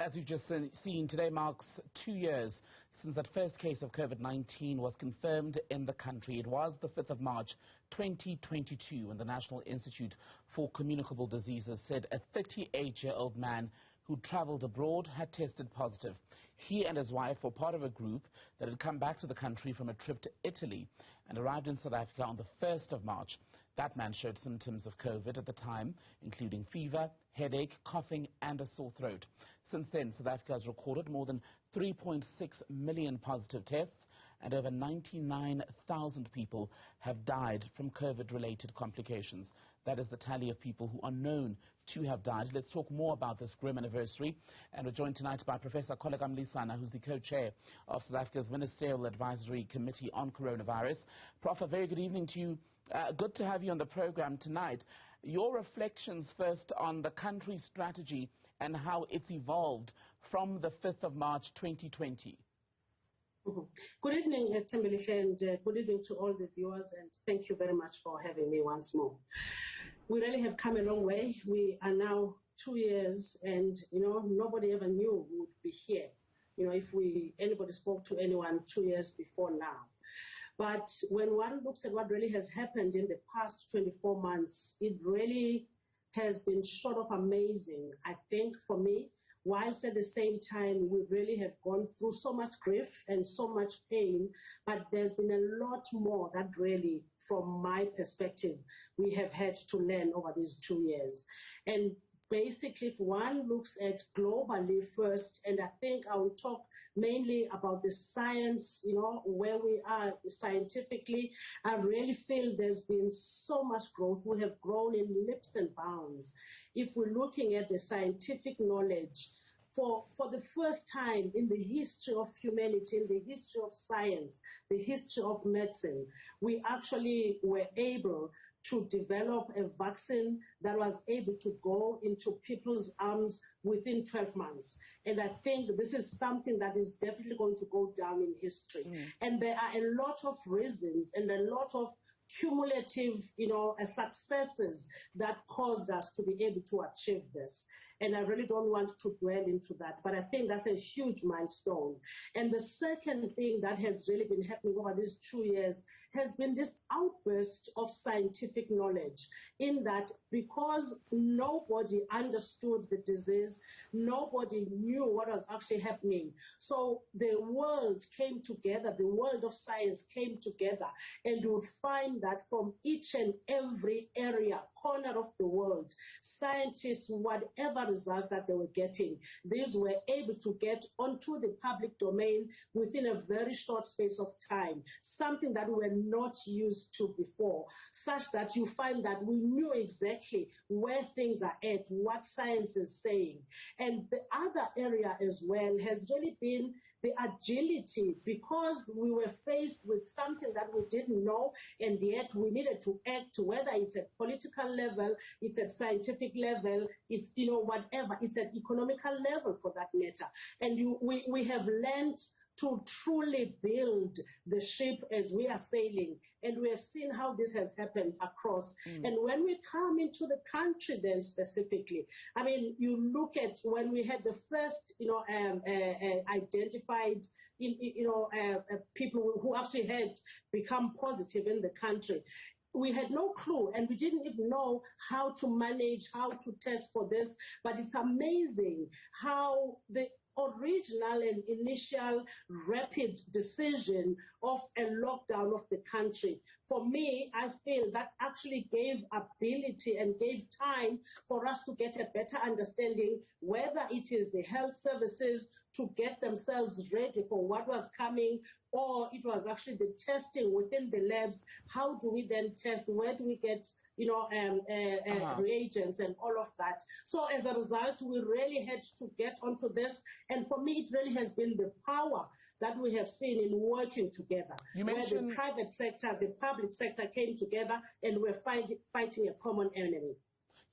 as you've just seen, today marks 2 years since that first case of COVID-19 was confirmed in the country. It was the 5th of March 2022 when the National Institute for Communicable Diseases said a 38-year-old man who travelled abroad had tested positive. He and his wife were part of a group that had come back to the country from a trip to Italy and arrived in South Africa on the 1st of March. That man showed symptoms of COVID at the time, including fever, headache, coughing and a sore throat. Since then, South Africa has recorded more than 3.6 million positive tests and over 99,000 people have died from COVID-related complications. That is the tally of people who are known to have died. Let's talk more about this grim anniversary. And we're joined tonight by Professor Koleka Mlisana, who's the co-chair of South Africa's Ministerial Advisory Committee on Coronavirus. Prof, a very good evening to you. Good to have you on the program tonight. Your reflections first on the country's strategy and how it's evolved from the 5th of March 2020. Good evening, Tembelihle, and good evening to all the viewers, and thank you very much for having me once more. We really have come a long way. We are now 2 years, and nobody ever knew we would be here. If anybody spoke to anyone 2 years before now. But when one looks at what really has happened in the past 24 months, it really has been short of amazing, I think, for me. Whilst at the same time, we really have gone through so much grief and so much pain, but there's been a lot more that really, from my perspective, we have had to learn over these 2 years. And basically, if one looks at globally first, and I think I will talk mainly about the science, where we are scientifically, I really feel there's been so much growth. We have grown in leaps and bounds. If we're looking at the scientific knowledge, for the first time in the history of humanity, in the history of science, the history of medicine, we actually were able to develop a vaccine that was able to go into people's arms within 12 months. And I think this is something that is definitely going to go down in history. And there are a lot of reasons and a lot of cumulative, successes that caused us to be able to achieve this. And I really don't want to dwell into that, but I think that's a huge milestone. And the second thing that has really been happening over these 2 years has been this outburst of scientific knowledge, in that because nobody understood the disease, nobody knew what was actually happening. So the world came together, the world of science came together, and you would find that from each and every area, corner of the world, scientists, whatever results that they were getting, these were able to get onto the public domain within a very short space of time, something that we were not used to before, such that you find that we knew exactly where things are at, what science is saying. And the other area as well has really been the agility, because we were faced with something that we didn't know, and yet we needed to act, whether it's at political level, it's at scientific level, it's, whatever, it's at economical level for that matter. And we have learned to truly build the ship as we are sailing. And we have seen how this has happened across. And when we come into the country then specifically, I mean, you look at when we had the first, identified, people who actually had become positive in the country. We had no clue, and we didn't even know how to manage, how to test for this. But it's amazing how the original and initial rapid decision of a lockdown of the country, for me, I feel that actually gave ability and gave time for us to get a better understanding, whether it is the health services to get themselves ready for what was coming, or it was actually the testing within the labs. How do we then test? Where do we get reagents and all of that? So as a result, we really had to get onto this. And for me, it really has been the power that we have seen in working together. You mentioned where the private sector, the public sector came together, and we're fighting a common enemy.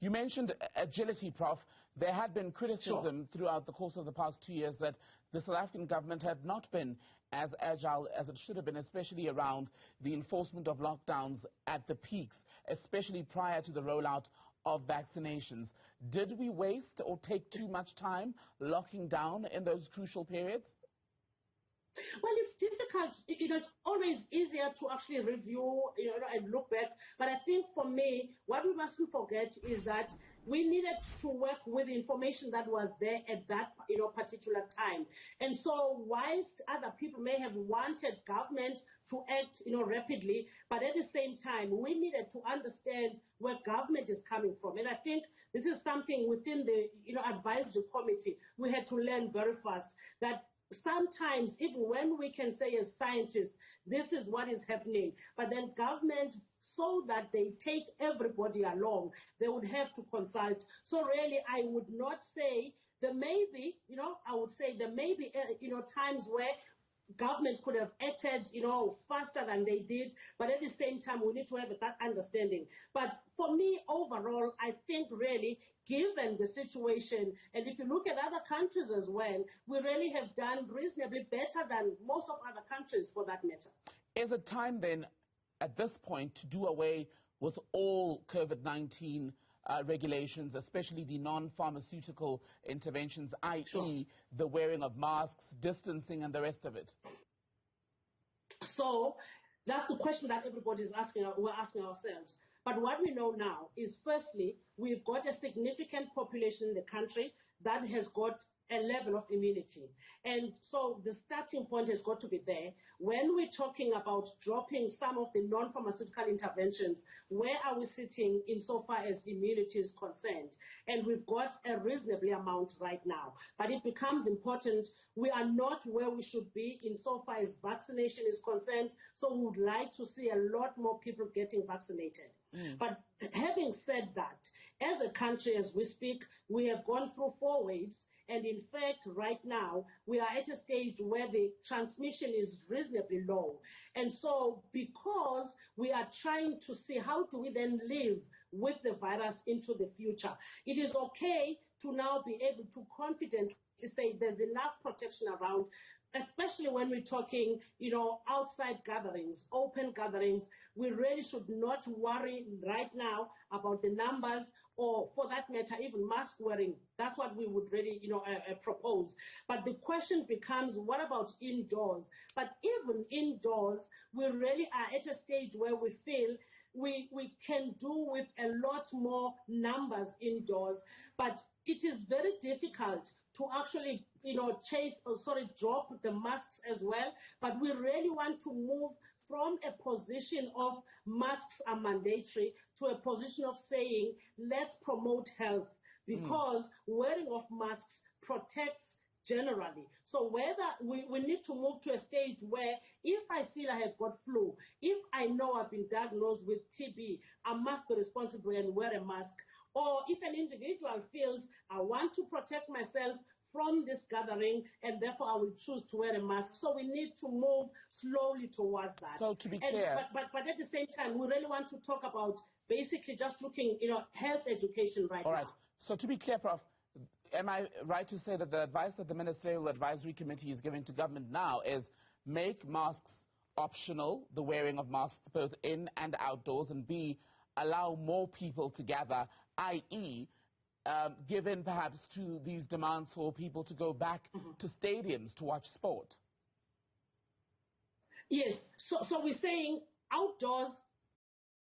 You mentioned agility, Prof. There had been criticism throughout the course of the past 2 years that the South African government had not been as agile as it should have been, especially around the enforcement of lockdowns at the peaks, especially prior to the rollout of vaccinations. Did we waste or take too much time locking down in those crucial periods? Well, it's difficult. It's always easier to actually review, and look back. But I think for me, what we mustn't forget is that we needed to work with the information that was there at that, particular time. And so whilst other people may have wanted government to act, rapidly, but at the same time, we needed to understand where government is coming from. And I think this is something within the, advisory committee we had to learn very fast, that sometimes, even when we can say as scientists, this is what is happening, but then government, so that they take everybody along, they would have to consult. So really, I would not say there may be, I would say there may be, times where government could have acted, faster than they did, but at the same time, we need to have that understanding. But for me, overall, I think really, given the situation, and if you look at other countries as well, we really have done reasonably better than most of other countries for that matter. Is it time then, at this point, to do away with all COVID-19 regulations, especially the non-pharmaceutical interventions, i.e. the wearing of masks, distancing, and the rest of it? So that's the question that everybody is asking. We're asking ourselves. But what we know now is, firstly, we've got a significant population in the country that has got a level of immunity. And so the starting point has got to be there. When we're talking about dropping some of the non-pharmaceutical interventions, where are we sitting insofar as immunity is concerned? And we've got a reasonable amount right now. But it becomes important. We are not where we should be insofar as vaccination is concerned. So we would like to see a lot more people getting vaccinated. But having said that, as a country, as we speak, we have gone through 4 waves. And in fact, right now, we are at a stage where the transmission is reasonably low. And so because we are trying to see how do we then live with the virus into the future, it is okay to now be able to confidently say there's enough protection around, especially when we're talking, outside gatherings, open gatherings. We really should not worry right now about the numbers, or for that matter, even mask wearing. That's what we would really, propose. But the question becomes, what about indoors? But even indoors, we really are at a stage where we feel we can do with a lot more numbers indoors, but it is very difficult to actually, drop the masks as well. But we really want to move from a position of masks are mandatory to a position of saying, let's promote health, because wearing of masks protects generally. So whether we need to move to a stage where if I feel I have got flu, if I know I've been diagnosed with TB, I must be responsible and wear a mask. Or if an individual feels I want to protect myself from this gathering, and therefore I will choose to wear a mask. So we need to move slowly towards that. So to be clear, but at the same time, we really want to talk about basically just looking, health education right now. All right. So to be clear, Prof, am I right to say that the advice that the Ministerial Advisory Committee is giving to government now is make masks optional, the wearing of masks both in and outdoors, and B, allow more people to gather, i.e., given perhaps to these demands for people to go back to stadiums to watch sport? Yes. So we're saying outdoors,